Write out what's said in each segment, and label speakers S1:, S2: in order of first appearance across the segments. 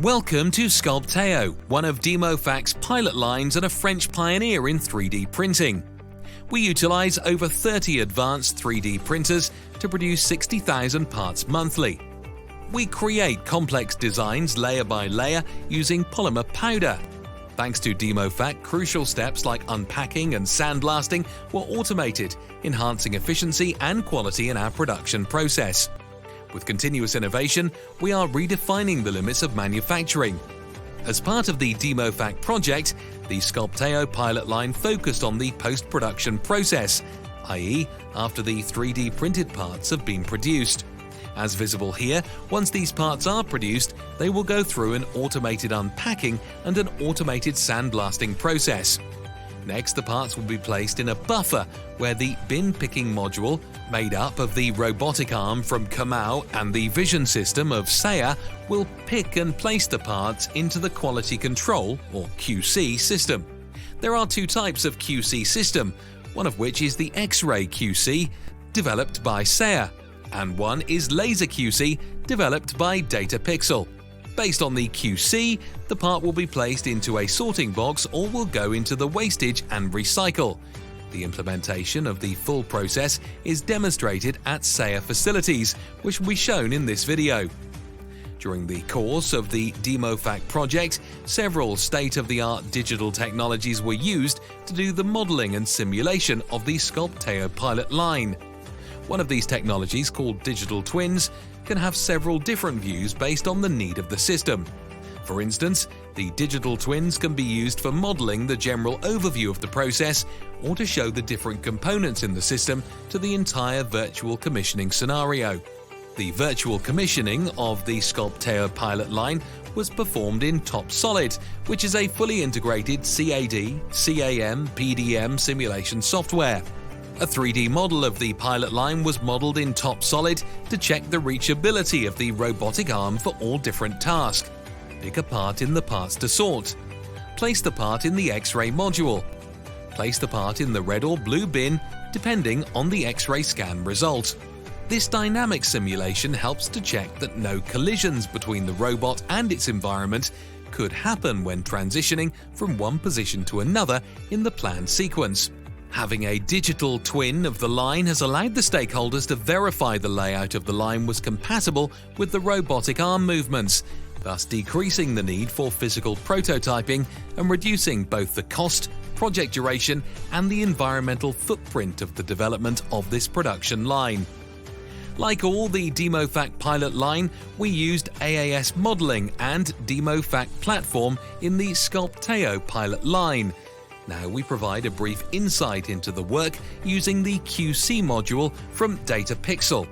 S1: Welcome to Sculpteo, one of Demofac's pilot lines and a French pioneer in 3D printing. We utilize over 30 advanced 3D printers to produce 60,000 parts monthly. We create complex designs layer by layer using polymer powder. Thanks to Demofac, crucial steps like unpacking and sandblasting were automated, enhancing efficiency and quality in our production process. With continuous innovation, we are redefining the limits of manufacturing. As part of the Demofac project, the Sculpteo pilot line focused on the post-production process, i.e., after the 3D printed parts have been produced. As visible here, once these parts are produced, they will go through an automated unpacking and an automated sandblasting process. Next, the parts will be placed in a buffer where the bin picking module, made up of the robotic arm from Kamau and the vision system of Sculpteo, will pick and place the parts into the quality control, or QC, system. There are two types of QC system, one of which is the X-ray QC, developed by Sculpteo, and one is laser QC, developed by DataPixel. Based on the QC, the part will be placed into a sorting box or will go into the wastage and recycle. The implementation of the full process is demonstrated at Sculpteo facilities, which will be shown in this video. During the course of the Demofac project, several state-of-the-art digital technologies were used to do the modeling and simulation of the Sculpteo pilot line. One of these technologies, called digital twins, can have several different views based on the need of the system. For instance, the digital twins can be used for modeling the general overview of the process or to show the different components in the system to the entire virtual commissioning scenario. The virtual commissioning of the Sculpteo pilot line was performed in Top Solid, which is a fully integrated CAD, CAM, PDM simulation software. A 3D model of the pilot line was modeled in Top Solid to check the reachability of the robotic arm for all different tasks. Pick a part in the parts to sort. Place the part in the X-ray module. Place the part in the red or blue bin, depending on the X-ray scan result. This dynamic simulation helps to check that no collisions between the robot and its environment could happen when transitioning from one position to another in the planned sequence. Having a digital twin of the line has allowed the stakeholders to verify the layout of the line was compatible with the robotic arm movements, thus decreasing the need for physical prototyping and reducing both the cost, project duration, and the environmental footprint of the development of this production line. Like all the Demofac pilot line, we used AAS modeling and Demofac platform in the Sculpteo pilot line. Now we provide a brief insight into the work using the QC module from DataPixel.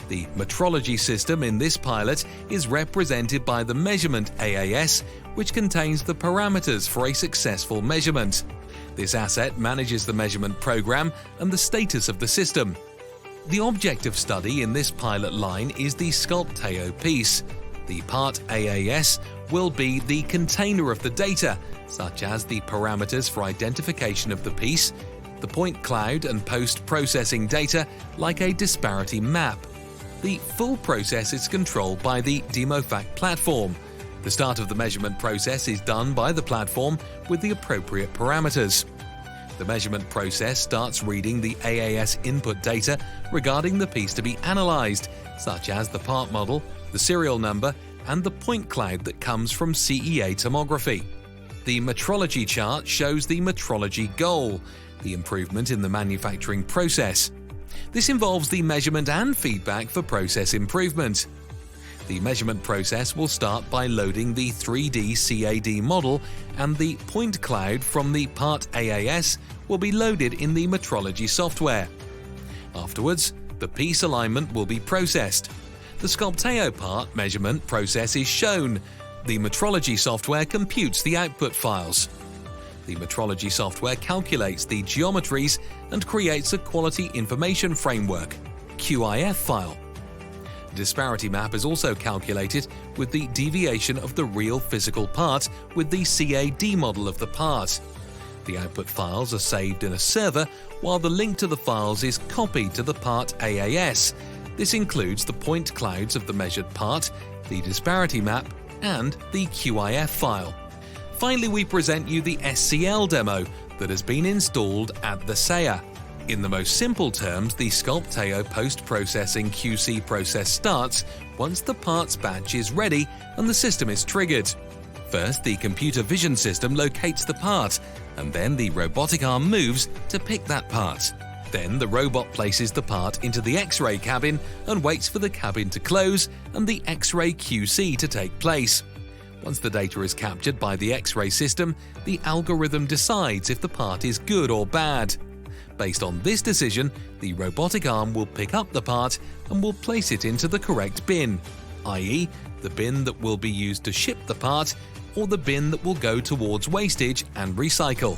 S1: The metrology system in this pilot is represented by the measurement AAS, which contains the parameters for a successful measurement. This asset manages the measurement program and the status of the system. The object of study in this pilot line is the Sculpteo piece. The part AAS will be the container of the data, such as the parameters for identification of the piece, the point cloud and post-processing data like a disparity map. The full process is controlled by the Demofac platform. The start of the measurement process is done by the platform with the appropriate parameters. The measurement process starts reading the AAS input data regarding the piece to be analyzed, such as the part model, the serial number, and the point cloud that comes from CEA tomography. The metrology chart shows the metrology goal, the improvement in the manufacturing process. This involves the measurement and feedback for process improvement. The measurement process will start by loading the 3D CAD model, and the point cloud from the part AAS will be loaded in the metrology software. Afterwards, the piece alignment will be processed. The Sculpteo part measurement process is shown. The metrology software computes the output files. The metrology software calculates the geometries and creates a quality information framework (QIF) file. The disparity map is also calculated with the deviation of the real physical part with the CAD model of the part. The output files are saved in a server, while the link to the files is copied to the part AAS. This includes the point clouds of the measured part, the disparity map, and the QIF file. Finally, we present you the SCL demo that has been installed at the SEA. In the most simple terms, the Sculpteo post-processing QC process starts once the parts batch is ready and the system is triggered. First, the computer vision system locates the part, and then the robotic arm moves to pick that part. Then the robot places the part into the X-ray cabin and waits for the cabin to close and the X-ray QC to take place. Once the data is captured by the X-ray system, the algorithm decides if the part is good or bad. Based on this decision, the robotic arm will pick up the part and will place it into the correct bin, i.e., the bin that will be used to ship the part or the bin that will go towards wastage and recycle.